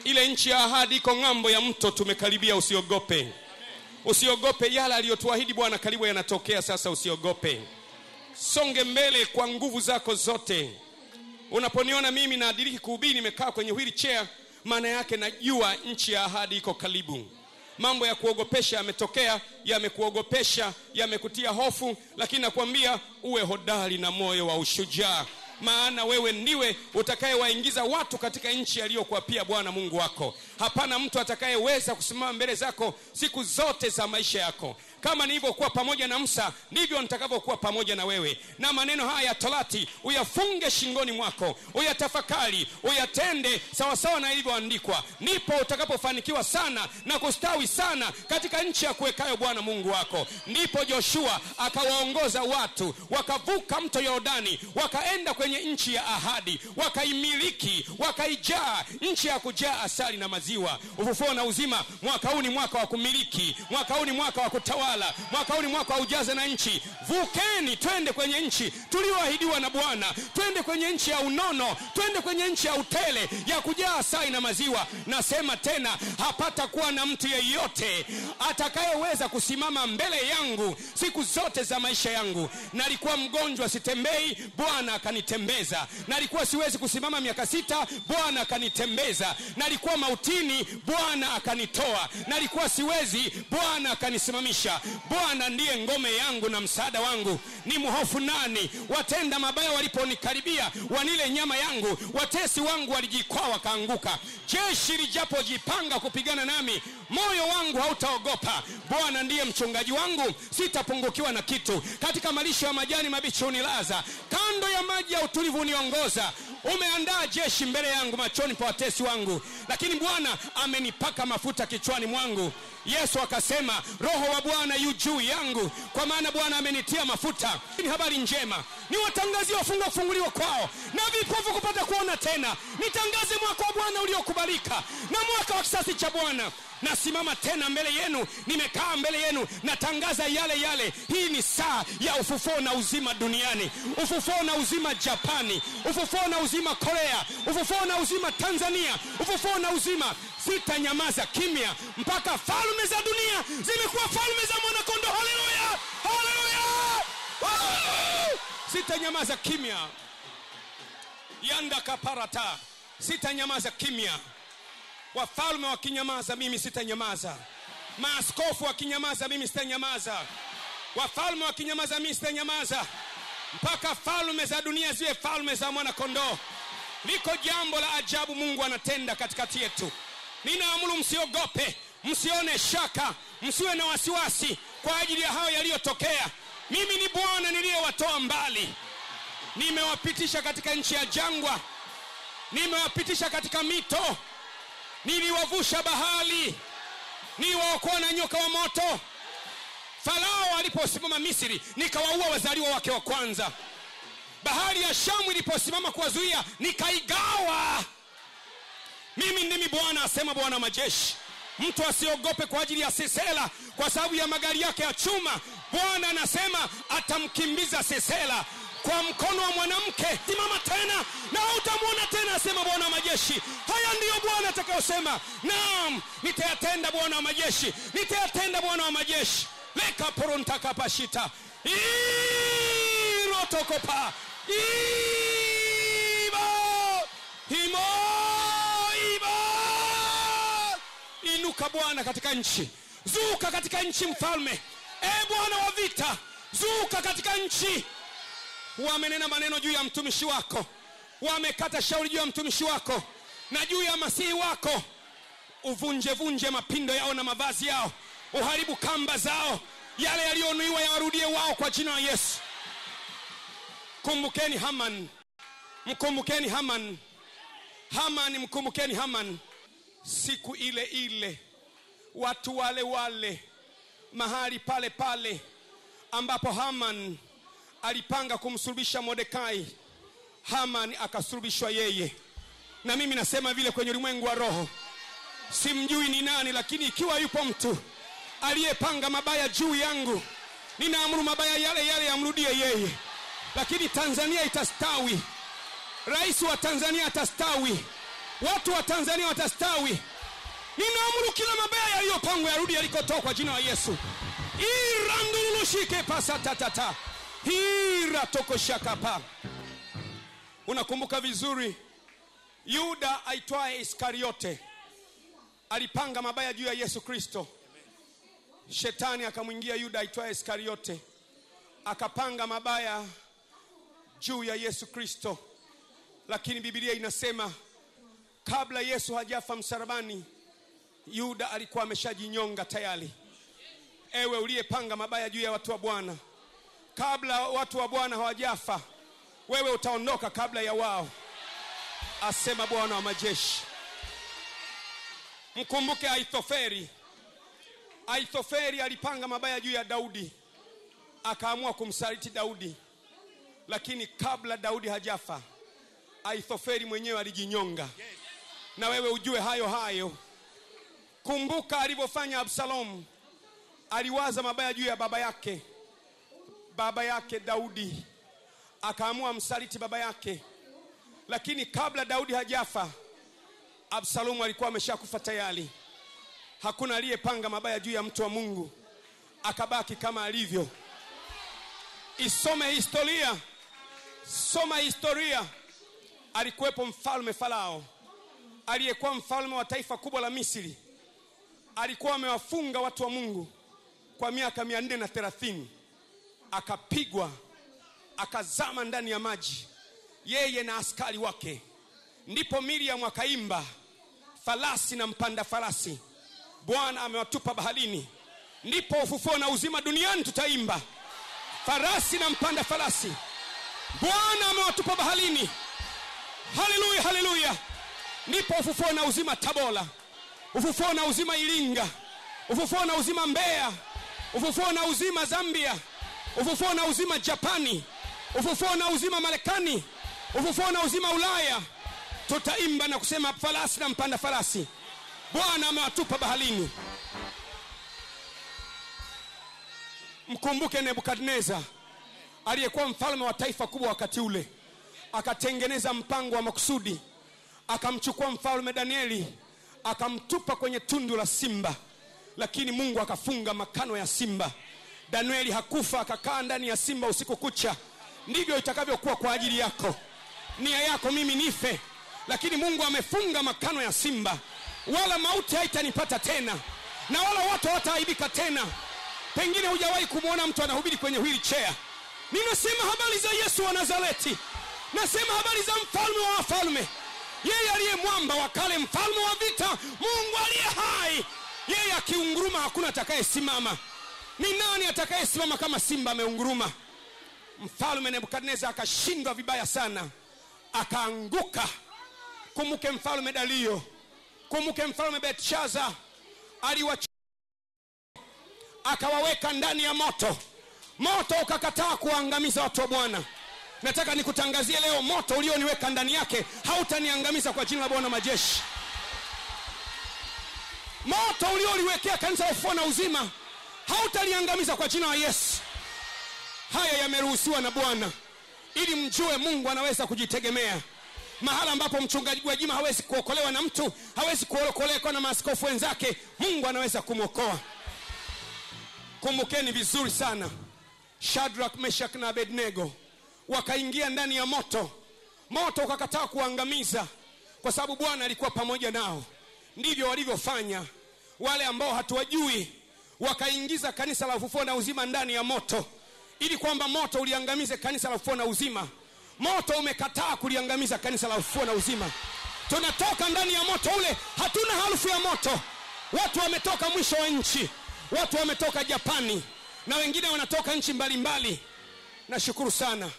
Ile nchi ya ahadi iko ng'ambo ya mto, tumekaribia. Usiogope. Usiogope, yale aliyotuahidi Bwana karibu yanatokea sasa. Usiogope. Songe mbele kwa nguvu zako zote. Unaponiona mimi nadiriki kuhubiri nimekaa kwenye wheelchair, maana yake najua nchi ya ahadi iko karibu. Mambo ya kuogopesha yametokea, yamekuogopesha, yamekutia hofu, lakini nakwambia uwe hodari na moyo wa ushujaa, maana wewe ndiwe utakayewaingiza watu katika nchi aliyokuapia Bwana Mungu wako. Hapana mtu atakayeweza kusimama mbele zako siku zote za maisha yako. Kama nilivyokuwa pamoja na Musa, ndivyo nitakavyokuwa pamoja na wewe. Na maneno haya ya Torati uyafunge shingoni mwako, uyatafakari, uyatende sawa sawa na ilivyoandikwa. Ndipo utakapofanikiwa sana na kustawi sana katika nchi ya kuwekayo Bwana Mungu wako. Ndipo Joshua akawaongoza watu, wakavuka mto Yordani, wakaenda kwenye nchi ya ahadi, wakaimiliki, wakaijaa, nchi ya kujaa asali na maziwa. Ufufuo na uzima, mwaka huu ni mwaka wa kumiliki, mwaka huu ni mwaka wa kutawala, mwaka huu ni mwaka wa ujaze na nchi. Vukeni twende kwenye nchi tulioahidiwa na Bwana. Twende kwenye nchi ya unono, twende kwenye nchi ya utele, ya kujaa asali na maziwa. Nasema tena, hapata kuwa na mtu yeyote atakayeweza kusimama mbele yangu siku zote za maisha yangu. Nalikuwa mgonjwa sitembei, Bwana akanitembeza. Nalikuwa siwezi kusimama miaka 6, Bwana akanitembeza. Nalikuwa mautini, Bwana akanitoa. Nalikuwa siwezi, Bwana akanisimamisha. Bwana ndiye ngome yangu na msaada wangu. Ni mhofu nani? Watenda mabaya waliponikaribia wanile nyama yangu, watesi wangu walijikwaa wakaanguka. Jeshi lijapojipanga kupigana nami, moyo wangu hautaogopa. Bwana ndiye mchungaji wangu, sitapungukiwa na kitu. Katika malisho ya majani mabichi unilaza, kando ya maji ya utulivu uniongoza. Umeandaa jeshi mbele yangu machoni pa watesi wangu. Lakini Bwana amenipaka mafuta kichwani mwangu. Yesu akasema, Roho wa Bwana yu juu yangu, kwa maana Bwana amenitia mafuta. Ni habari njema, ni watangazie wafungwa kufunguliwa kwao, na vipofu kupata kuona tena. Nitangaze mwaka wa Bwana uliokubalika, na mwaka wa kisasi cha Bwana. Nasimama tena mbele yenu, nimekaa mbele yenu, natangaza yale yale. Hii ni saa ya ufufuo na uzima duniani. Ufufuo na uzima Japani, ufufuo na uzima Korea, ufufuo na uzima Tanzania, ufufuo na uzima. Sitanyamaza kimya mpaka falme za dunia zimekuwa falme za mwana kondoo. Haleluya, haleluya, sitanyamaza kimya. Yanda kaparata, sitanyamaza kimya. Wafalme wakinyamaza, mimi sitanyamaza. Maaskofu wakinyamaza, mimi sitanyamaza. Wafalme wakinyamaza, mimi sitanyamaza, mpaka falme za dunia ziwe falme za mwana kondoo. Liko jambo la ajabu Mungu anatenda katikati yetu. Ninaamuru msiogope, msione shaka, msiwe na wasiwasi kwa ajili ya hayo yaliyotokea. Mimi ni Bwana niliyewatoa mbali. Nimewapitisha katika nchi ya jangwa, nimewapitisha katika mito, niliwavusha bahari, niliwaokoa na nyoka wa moto. Farao aliposimama Misri, nikawaua wazaliwa wake wa kwanza. Bahari ya Shamu iliposimama kuwazuia, nikaigawa. Mimi ndimi Bwana, asema Bwana majeshi. Mtu asiogope kwa ajili ya Sisera, kwa sababu ya magari yake ya chuma. Bwana anasema atamkimbiza Sisera kwa mkono wa mwanamke. Simama tena na hutamuona tena, asema Bwana wa majeshi. Haya ndiyo Bwana atakayosema. Naam, nitayatenda Bwana wa majeshi, nitayatenda Bwana wa majeshi. Leka poronta kapashita, irotokopa, iba, himo, iba. Inuka Bwana katika nchi, zuka katika nchi mfalme. Bwana wa vita, zuka katika nchi. Wamenena maneno juu ya mtumishi wako, wamekata shauri juu ya mtumishi wako na juu ya masihi wako. Uvunje mapindo yao na mavazi yao, uharibu kamba zao. Yale yaliyonuiwa yawarudie wao kwa jina la Yesu. Kumbukeni Haman, mkumbukeni Haman. Haman, mkumbukeni Haman. Siku ile ile, watu wale wale, mahali pale pale ambapo Haman alipanga kumsulubisha Mordekai, Haman akasulubishwa yeye. Na mimi nasema vile kwenye ulimwengu wa roho, simjui ni nani, lakini ikiwa yupo mtu aliyepanga mabaya juu yangu, ninaamuru mabaya yale yale yamrudie yeye. Lakini Tanzania itastawi, rais wa Tanzania atastawi, Watu wa Tanzania watastawi. Ninaamuru kila mabaya yaliyopangwa yarudi yalikotoka kwa jina la Yesu. Irandulushike pasatatata. Hira tokoshakapa. Unakumbuka vizuri Yuda aitwaye Iskariote alipanga mabaya juu ya Yesu Kristo. Shetani akamwingia Yuda aitwaye Iskariote, akapanga mabaya juu ya Yesu Kristo. Lakini Biblia inasema kabla Yesu hajafa msalabani, Yuda alikuwa ameshajinyonga tayari. Ewe uliyepanga mabaya juu ya watu wa Bwana, kabla watu wa Bwana hawajafa, wewe utaondoka kabla ya wao, asema Bwana wa majeshi. Mkumbuke Ahithofeli. Ahithofeli alipanga mabaya juu ya Daudi, akaamua kumsaliti Daudi. Lakini kabla Daudi hajafa, Ahithofeli mwenyewe alijinyonga. Na wewe ujue hayo hayo. Kumbuka alivyofanya Absalom. Aliwaza mabaya juu ya baba yake Daudi, akaamua msaliti baba yake. Lakini kabla Daudi hajafa, Absalom alikuwa ameshakufa tayari. Hakuna aliyepanga mabaya juu ya mtu wa Mungu akabaki kama alivyo. Isome historia. Soma historia. Alikuwepo mfalme Farao, aliyekuwa mfalme wa taifa kubwa la Misri. Alikuwa amewafunga watu wa Mungu kwa miaka 430. Akapigwa, akazama ndani ya maji, yeye na askari wake. Ndipo Miriam akaimba, farasi na mpanda farasi Bwana amewatupa baharini. Ndipo ufufuo na uzima duniani tutaimba, farasi na mpanda farasi Bwana amewatupa baharini. Haleluya, haleluya. Ndipo ufufuo na uzima Tabora, ufufuo na uzima Iringa, ufufuo na uzima Mbeya, ufufuo na uzima Zambia, ufufuo na uzima Japani, ufufuo na uzima Marekani, ufufuo na uzima Ulaya. Tutaimba na kusema farasi na mpanda farasi Bwana amewatupa baharini. Mkumbuke Nebukadneza, aliyekuwa mfalme wa taifa kubwa wakati ule. Akatengeneza mpango wa makusudi, akamchukua mfalme Danieli, akamtupa kwenye tundu la simba. Lakini Mungu akafunga makano ya simba. Danieli hakufa, akakaa ndani ya simba usiku kucha. Ndivyo itakavyokuwa kwa ajili yako. Nia yako mimi nife, lakini Mungu amefunga makano ya simba. Wala mauti haitanipata tena, na wala watu hawataaibika tena. Pengine hujawahi kumuona mtu anahubiri kwenye wheelchair. Ninasema habari za Yesu wa Nazareti. Nasema habari za mfalme wa wafalme, yeye aliye mwamba wa kale, mfalme wa vita, Mungu aliye hai. Yeye akiunguruma hakuna atakayesimama. Ni nani atakayesimama kama simba ameunguruma? Mfalme Nebukadneza akashindwa vibaya sana, akaanguka. Kumbuke mfalme Dario, kumbuke mfalme Belshaza. Akawaweka ndani ya moto. Moto ukakataa kuangamiza watu wa Bwana. Nataka nikutangazie leo, moto ulioniweka ndani yake hautaniangamiza kwa jina la Bwana majeshi. Moto ulioliwekea kanisa la ufufuo na uzima hautaliangamiza kwa jina la Yesu. Haya yameruhusiwa na Bwana ili mjue Mungu anaweza kujitegemea. Mahala ambapo mchungaji Gwajima hawezi kuokolewa na mtu, hawezi kuokolewa na maaskofu wenzake, Mungu anaweza kumwokoa. Kumbukeni vizuri sana, Shadrach, Meshach na Abednego wakaingia ndani ya moto. Moto ukakataa kuangamiza kwa sababu Bwana alikuwa pamoja nao. Ndivyo walivyofanya wale ambao hatuwajui. Wakaingiza kanisa la ufufuo na uzima ndani ya moto, ili kwamba moto uliangamize kanisa la ufufuo na uzima. Moto umekataa kuliangamiza kanisa la ufufuo na uzima. Tunatoka ndani ya moto ule, hatuna harufu ya moto. Watu wametoka mwisho wa nchi, watu wametoka Japani, na wengine wanatoka nchi mbalimbali. Nashukuru sana,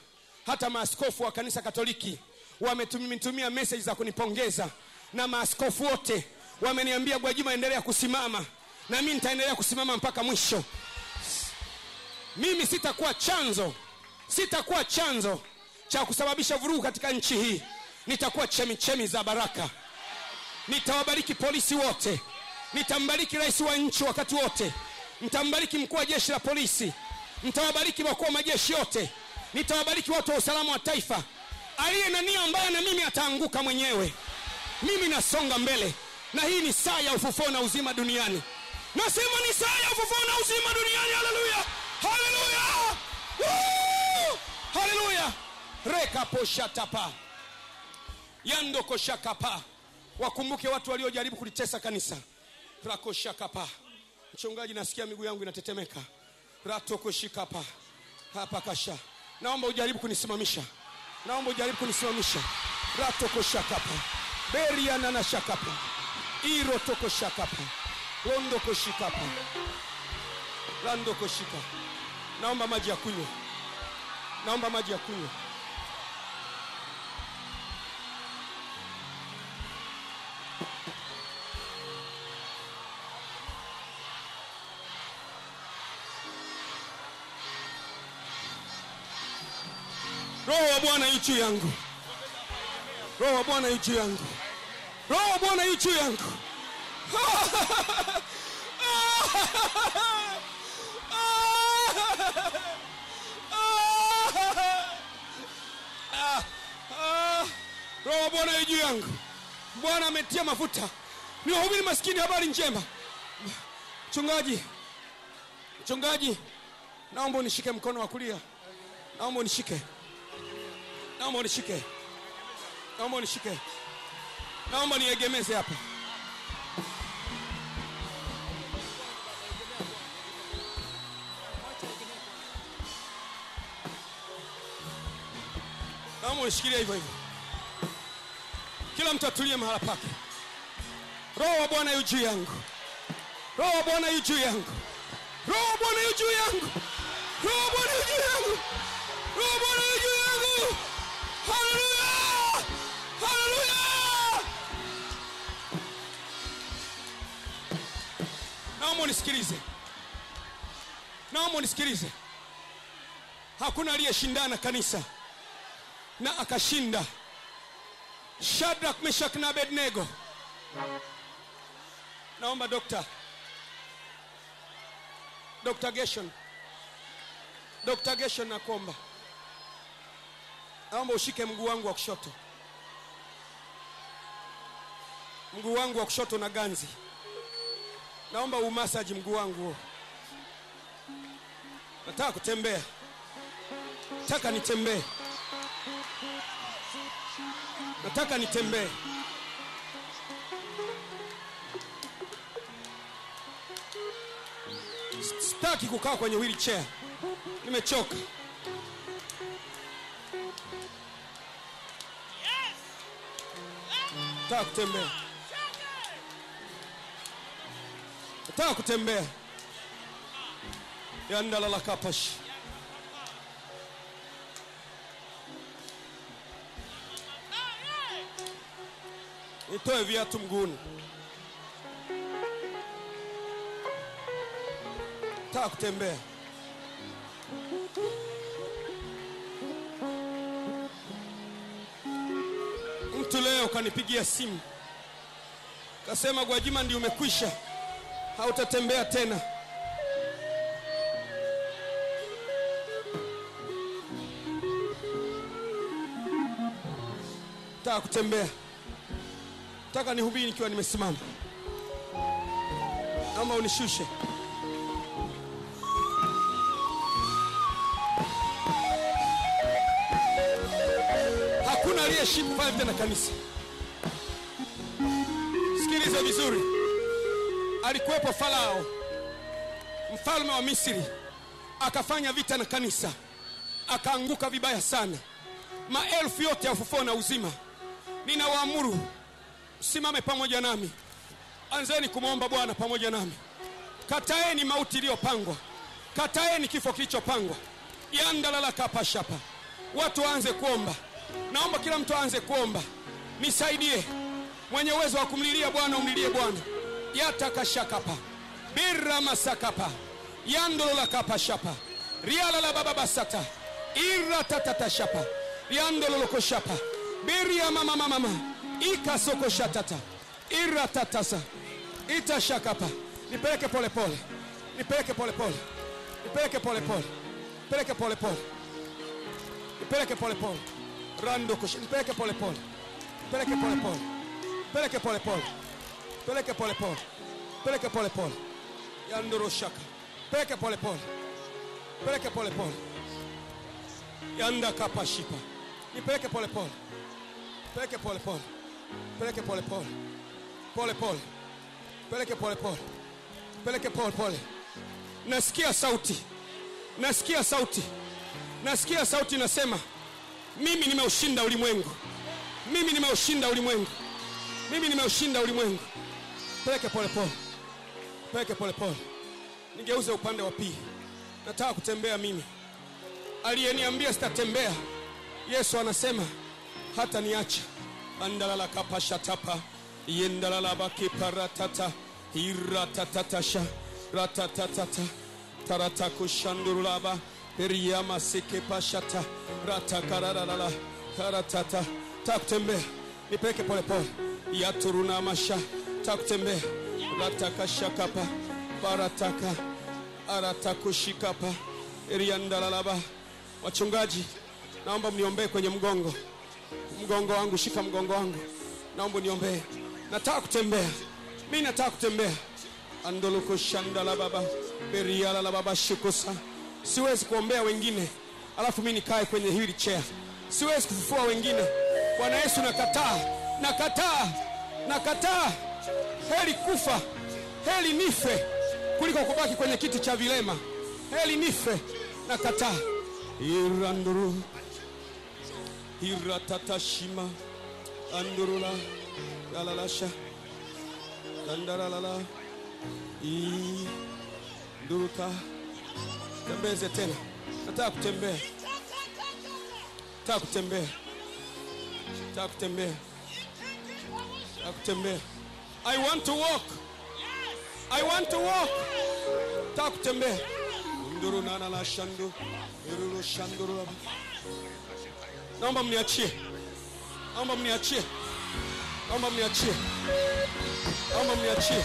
hata maaskofu wa kanisa Katoliki wametumia message za kunipongeza, na maaskofu wote wameniambia Gwajima endelea kusimama, na mimi nitaendelea kusimama mpaka mwisho. Mimi sitakuwa chanzo cha kusababisha vurugu katika nchi hii. Nitakuwa chemichemi za baraka. Nitawabariki polisi wote, nitambariki rais wa nchi wakati wote, nitambariki mkuu wa jeshi la polisi, nitawabariki wakuu wa majeshi yote, nitawabariki watu wa usalama wa taifa. Aliye na nia mbaya na mimi ataanguka mwenyewe. Mimi nasonga mbele, na hii ni saa ya ufufuo na uzima duniani. Nasema ni saa ya ufufuo na uzima duniani. Haleluya, haleluya, haleluya. Reka poshatapa yando koshakapa. Wakumbuke watu waliojaribu kulitesa kanisa. Rakoshakapa. Mchungaji, nasikia miguu yangu inatetemeka. Rato koshikapa hapa kasha. Naomba ujaribu kunisimamisha. Naomba ujaribu kunisimamisha. Rato koshakapa. Beria nana shakapa. Iro toko shakapa. Rondo koshikapa. Rando koshika. Naomba maji ya kunywa. Naomba maji ya kunywa. Roho wa Bwana yu juu yangu. Roho wa Bwana yu juu yangu. Roho wa Bwana yu juu yangu. Roho wa Bwana yu juu yangu. Bwana ametia mafuta niwahubiri maskini habari njema. Mchungaji, naomba unishike mkono wa kulia. Naomba unishike. Naomba unishike. Naomba unishike. Naomba niegemeze hapa. Naomba unishikilie hivyo hivyo. Kila mtu atulie mahala pake. Roho wa Bwana yu juu yangu. Roho wa Bwana yu juu yangu. Roho wa Bwana yu juu yangu. Roho wa Bwana yu juu yangu. Roho wa Bwana yu juu yangu. Haleluya! Haleluya! Naomba unisikilize. Naomba unisikilize. Hakuna aliyeshindana kanisa na akashinda. Shadrach, Meshach na Abednego. Naomba Dr. Gershon nakuomba. Naomba ushike mguu wangu wa kushoto. Mguu wangu wa kushoto na ganzi. Naomba umasaji mguu wangu. Nataka kutembea. Nataka nitembee. Nataka nitembee. Sitaki kukaa kwenye wheelchair. Nimechoka. Nataka kutembea. Nataka kutembea. Yandala la kapash. Nitoe viatu mguuni. Nataka kutembea. Mtu leo kanipigia simu. Kasema Gwajima ndio umekwisha. Hautatembea tena. Nataka kutembea. Nataka nihubiri nikiwa nimesimama. Naomba unishushe. Hakuna aliyeshinda pale tena kanisa. Sikiliza vizuri. Alikuwepo Farao, mfalme wa Misri, akafanya vita na kanisa, akaanguka vibaya sana. Maelfu yote ya ufufuo na uzima, ninawaamuru simame pamoja nami. Anzeni kumwomba Bwana pamoja nami. Kataeni mauti iliyopangwa. Kataeni kifo kilichopangwa. Yandala kapashapa. Watu waanze kuomba. Naomba kila mtu aanze kuomba. Nisaidie. Mwenye uwezo wa kumlilia Bwana umlilie Bwana. Yatakashakapa. Birra masakapa. Yandolo la kapashapa. Riala la baba basata. Irra tatatashapa. Yandolo lokoshapa. Biria mama. Ika soko shatata. Irra tatasa. Ita shakapa. Nipeleke pole pole. Nipeleke pole pole. Nipeleke pole pole. Nipeleke pole pole. Nipeleke pole pole. Rando kosh. Nipeleke pole pole. Nipeleke pole pole. Peleke pole pole. Peleke pole pole. Peleke pole pole. Yandoro shaka. Peleke pole pole. Peleke pole pole. Yanda kapashipa. Nipeleke pole pole. Peleke pole pole. Peleke pole pole. Pole pole. Peleke pole pole. Peleke pole pole. Nasikia sauti. Nasikia sauti. Nasikia sauti nasema, mimi nimeushinda ulimwengu. Mimi nimeushinda ulimwengu. Mimi nimeushinda ulimwengu. Peleke pole pole. Peleke pole pole. Nigeuze upande wa pili. Nataka kutembea mimi. Aliyeniambia sitatembea, Yesu anasema hata niacha. Andalala kapasha tapa. Yendalala bakiparatata. Hiratatatasha. Ratatatata. Taratakushandurulaba. Periyama sike pashata. Ratakararala. Karatata. Takutembea. Nipeleke pole pole. Yaturuna masha. Takutembea. Ratakashakapa. Barataka. Aratakushikapa. Eriandalalaba. Wachungaji, naomba mniombee kwenye mgongo. Mgongo wangu, shika mgongo wangu. Naomba niombee. Nataka kutembea. Mimi nataka kutembea. Andoluko shandala baba. Beriala la baba shikusa. Siwezi kuombea wengine alafu mimi nikae kwenye hili chair. Siwezi kufufua wengine. Bwana Yesu nakataa. Nakataa. Nakataa. Heri kufa. Heri nife kuliko kubaki kwenye kiti cha vilema. Heri nife. Nakataa. Iranduru. Iratatashima. Andurula. Yalalasha. Dandaralala. Nduruka. Tembeze tena. Nataka kutembea. Nataka kutembea. Nataka kutembea. Nataka kutembea. I want to walk. I want to walk. Nataka kutembea. Nduru nana la shandu. Nduru shanduru. Naomba mniachie. Naomba mniachie. Naomba mniachie. Naomba mniachie.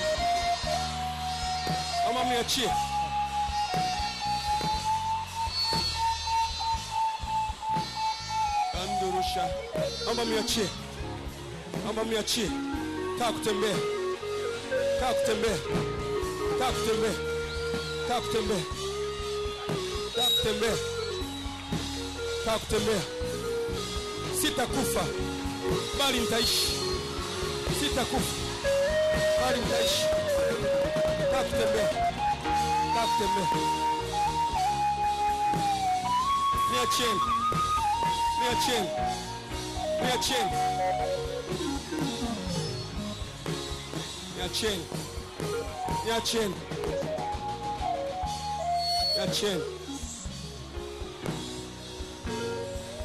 Naomba mniachie. Andurusha. Naomba mniachie. Naomba mniachie. Nataka kutembea. Nataka kutembea. Nataka kutembea. Nataka kutembea. Nataka kutembea. Nataka kutembea. Sitakufa bali nitaishi. Sitakufa bali nitaishi. Nataka kutembea. Nataka kutembea. Niacheni. Niacheni. Niacheni. Niacheni. Niacheni. Niacheni.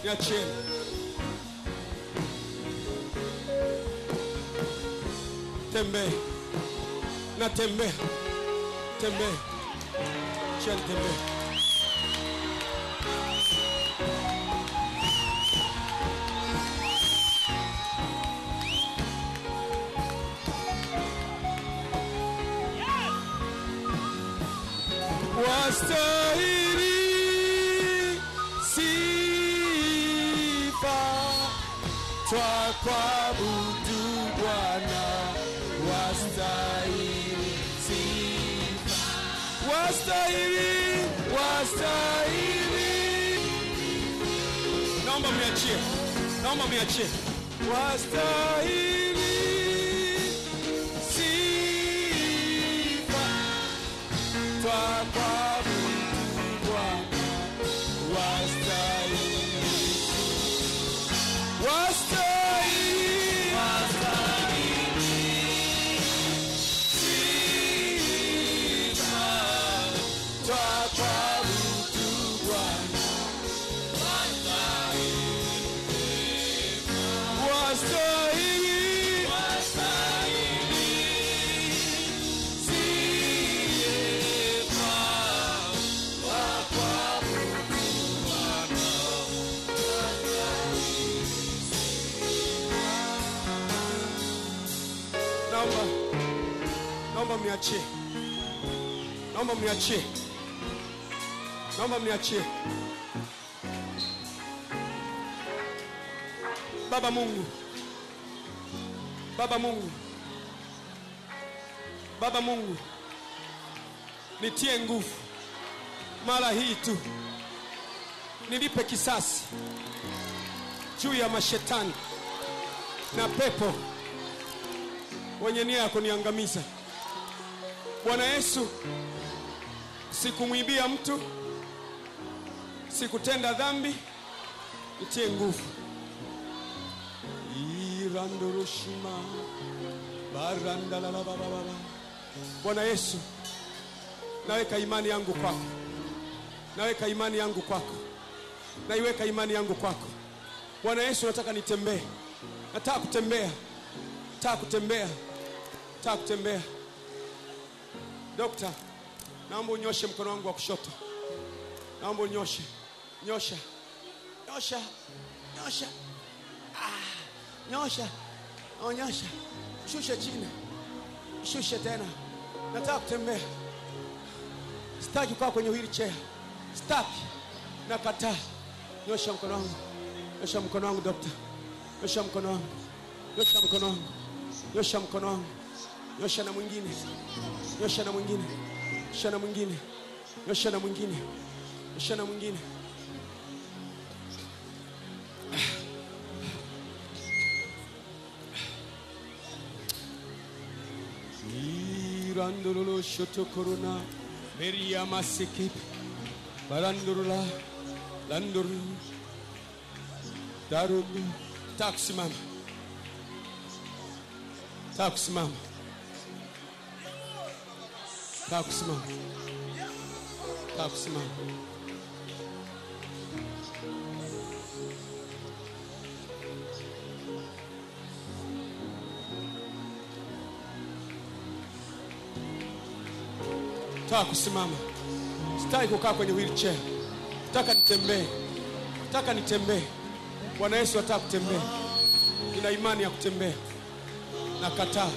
Niacheni. Tembea. Natembea. Tembea. Cheni tembea. Wastahili sifa twakuabudu Bwana. Wastahili sifa. Wastahili. Wastahili. Naomba mniachie. Naomba mniachie. Wastahili sifa twakuabudu Bwana. Wastahili. Wastahili. Sifa twakuabudu Bwana. Wastahili. Naomba mniachie. Naomba mniachie. Naomba mniachie. Baba Mungu, Baba Mungu, Baba Mungu, nitie nguvu mara hii tu, nilipe kisasi juu ya mashetani na pepo wenye nia ya kuniangamiza. Bwana Yesu, sikumwibia mtu, sikutenda dhambi, nitie nguvu. Irandoroshima barandala baba. Bwana Yesu, naweka imani yangu kwako. Naweka imani yangu kwako. Naiweka imani yangu kwako. Bwana Yesu, nataka nitembee. Nataka kutembea. Nataka kutembea. Nataka kutembea. Dokta, naomba unyoshe mkono wangu wa kushoto. Naomba unyoshe. Nyosha. Nyosha. Nyosha. Nyosha. Onyosha. Shusha chini. Shusha tena. Nataka kutembea. Sitaki kukaa kwenye wheelchair. Sitaki. Nakataa. Nyosha mkono wangu. Nyosha mkono wangu dokta. Nyosha mkono wangu. Nyosha mkono wangu. Nyosha mkono wangu. Nyosha na mwingine. Nyosha na mwingine. Nyosha na mwingine. Nyosha na mwingine. Nyosha na mwingine. Irandolo shoto corona. Meria masikip. Barandurula. Landuru. Darundu. Taksimama. Taksimama. Taksimama. Taksimama. Nataka kusimama. Sitaki kukaa kwenye wheelchair. Nataka nitembee. Nataka nitembee. Bwana Yesu ataka kutembea. Nina imani ya kutembea. Nakataa.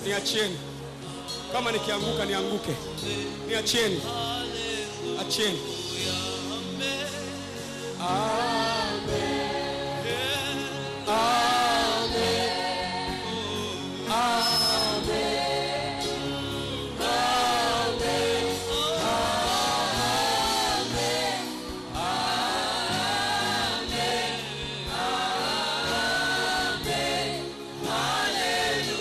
Niachieni. Kama nikianguka nianguke. Niachieni. Achieni. Amen. Amen. Amen. Amen. Hallelujah.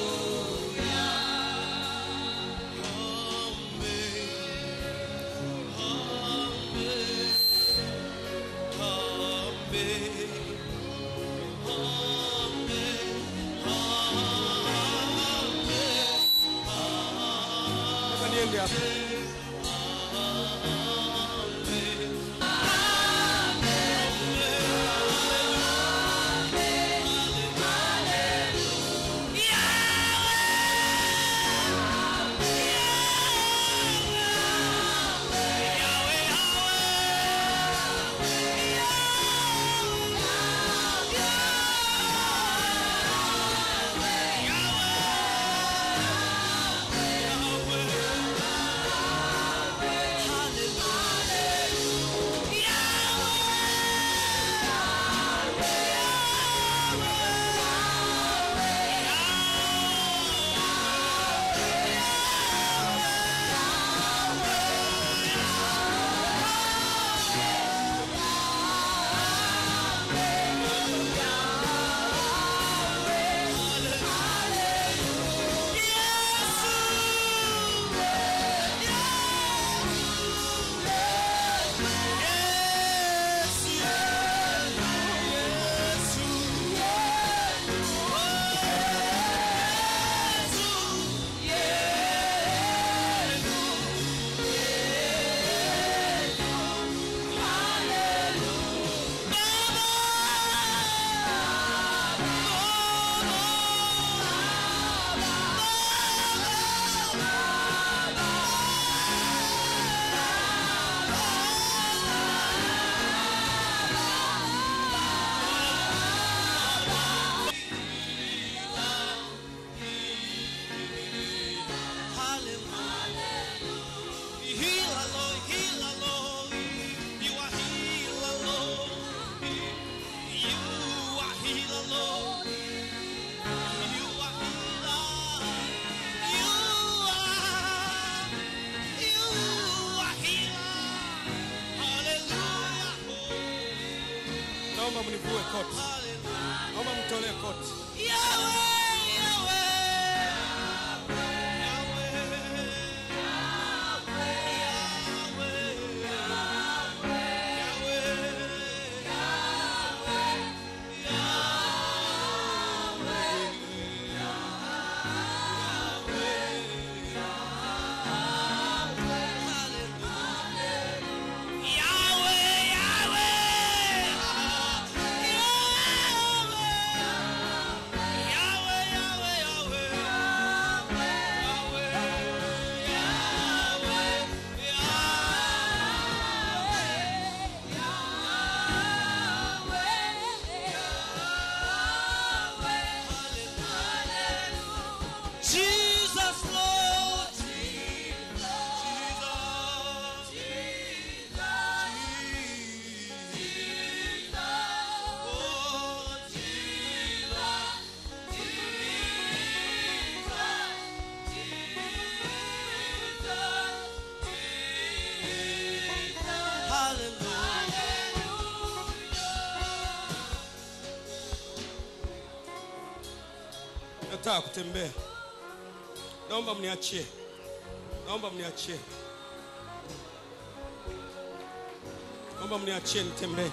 Naomba mnivue koti. Naomba mtolee koti. Nataka kutembea. Naomba mniachie. Naomba mniachie. Naomba mniachie nitembee.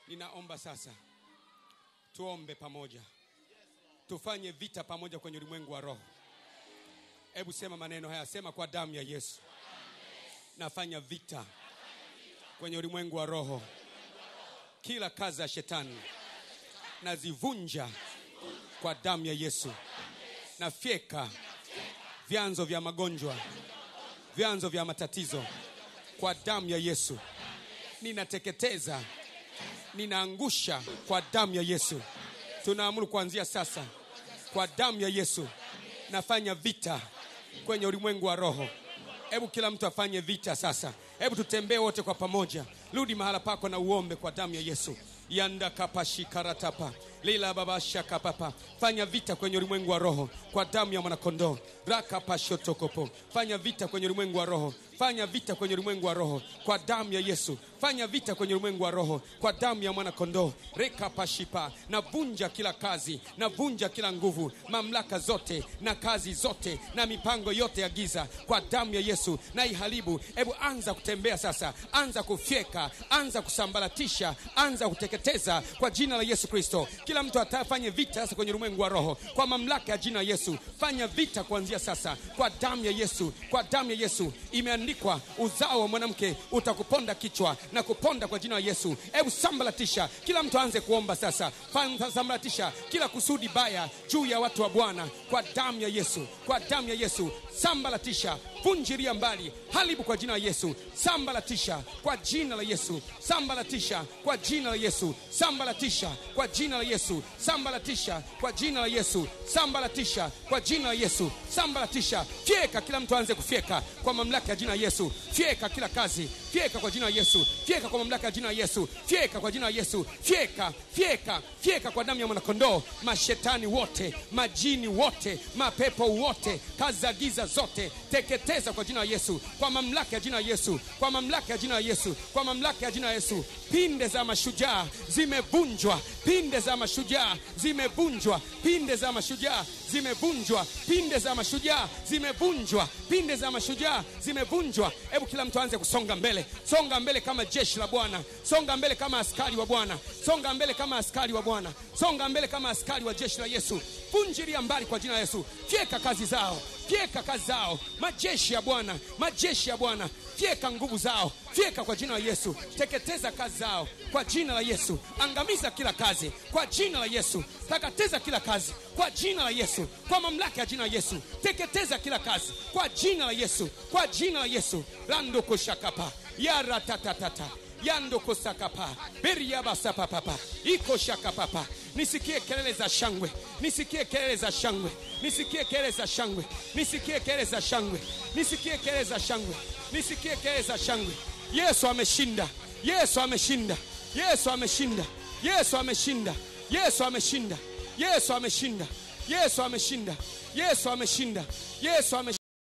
Ninaomba sasa tuombe pamoja. Tufanye vita pamoja kwenye ulimwengu wa roho. Hebu sema maneno haya, sema: kwa damu ya Yesu nafanya vita kwenye ulimwengu wa roho. Kila kazi ya shetani nazivunja kwa damu ya Yesu. Nafyeka vyanzo vya magonjwa, vyanzo vya matatizo kwa damu ya Yesu. Ninateketeza, ninaangusha kwa damu ya Yesu. Tunaamuru kuanzia sasa, kwa damu ya Yesu nafanya vita kwenye ulimwengu wa roho. Hebu kila mtu afanye vita sasa. Hebu tutembee wote kwa pamoja. Rudi mahala pako na uombe kwa damu ya Yesu. Yanda kapashi karatapa lila babasha kapapa. Fanya vita kwenye ulimwengu wa roho kwa damu ya mwanakondoo. Raka pashotokopo. Fanya vita kwenye ulimwengu wa roho. Fanya vita kwenye ulimwengu wa roho kwa damu ya Yesu. Fanya vita kwenye ulimwengu wa roho kwa damu ya mwanakondoo. Reka pashipa. Navunja kila kazi, navunja kila nguvu, mamlaka zote na kazi zote na mipango yote ya giza kwa damu ya Yesu na iharibu. Hebu anza kutembea sasa, anza kufyeka, anza kusambaratisha, anza kuteketeza kwa jina la Yesu Kristo. Kila mtu atafanye vita sasa kwenye ulimwengu wa roho kwa mamlaka ya jina la Yesu. Fanya vita kuanzia sasa kwa damu ya Yesu, kwa damu ya Yesu. Imeandikwa, uzao wa mwanamke utakuponda kichwa na kuponda kwa jina la Yesu. Hebu sambaratisha, kila mtu aanze kuomba sasa. Sambaratisha kila kusudi baya juu ya watu wa Bwana kwa damu ya Yesu, kwa damu ya Yesu. Sambaratisha, vunjilia mbali, haribu kwa jina la Yesu. Sambaratisha kwa jina la Yesu, sambaratisha kwa jina la Yesu, sambaratisha kwa jina la Yesu, sambaratisha kwa jina la Yesu, sambaratisha kwa jina la Yesu, sambaratisha. Fyeka, kila mtu aanze kufyeka kwa mamlaka ya jina la Yesu. Fyeka kila kazi, fyeka kwa jina la Yesu, fyeka kwa mamlaka ya jina la Yesu, fyeka kwa jina la Yesu, fyeka, fyeka, fyeka kwa damu ya mwanakondoo. Mashetani wote, majini wote, mapepo wote, kazi za giza zote, teketeza kwa jina la Yesu, kwa mamlaka ya jina la Yesu, kwa mamlaka ya jina la Yesu, kwa mamlaka ya jina la Yesu. Pinde za mashujaa zimevunjwa, pinde za mashujaa zimevunjwa, pinde za mashujaa zimevunjwa, pinde za mashujaa zimevunjwa, pinde za mashujaa zimevunjwa. Hebu kila mtu aanze kusonga mbele. Songa mbele kama jeshi la Bwana, songa mbele kama askari wa Bwana, songa mbele kama askari wa Bwana, songa mbele kama askari wa jeshi la Yesu. Vunjilia mbali kwa jina la Yesu. Fyeka kazi zao, fyeka kazi zao, majeshi ya Bwana, majeshi ya Bwana. Fyeka nguvu zao, fyeka kwa jina la Yesu. Teketeza kazi zao kwa jina la Yesu. Angamiza kila kazi kwa jina la Yesu. Teketeza kila kazi kwa jina la Yesu, kwa mamlaka ya jina la Yesu. Teketeza kila kazi kwa jina la Yesu, kwa jina la Yesu. Rando koshakapa yara tatatata yando kosakapa beria basapapa iko shakapapa. Nisikie kelele za shangwe, nisikie kelele za shangwe, nisikie kelele za shangwe, nisikie kelele za shangwe, nisikie kelele za shangwe, nisikie kelele za shangwe. Yesu ameshinda, Yesu ameshinda, Yesu ameshinda, Yesu ameshinda, Yesu ameshinda, Yesu ameshinda, Yesu ameshinda, Yesu ameshinda, Yesu ameshinda.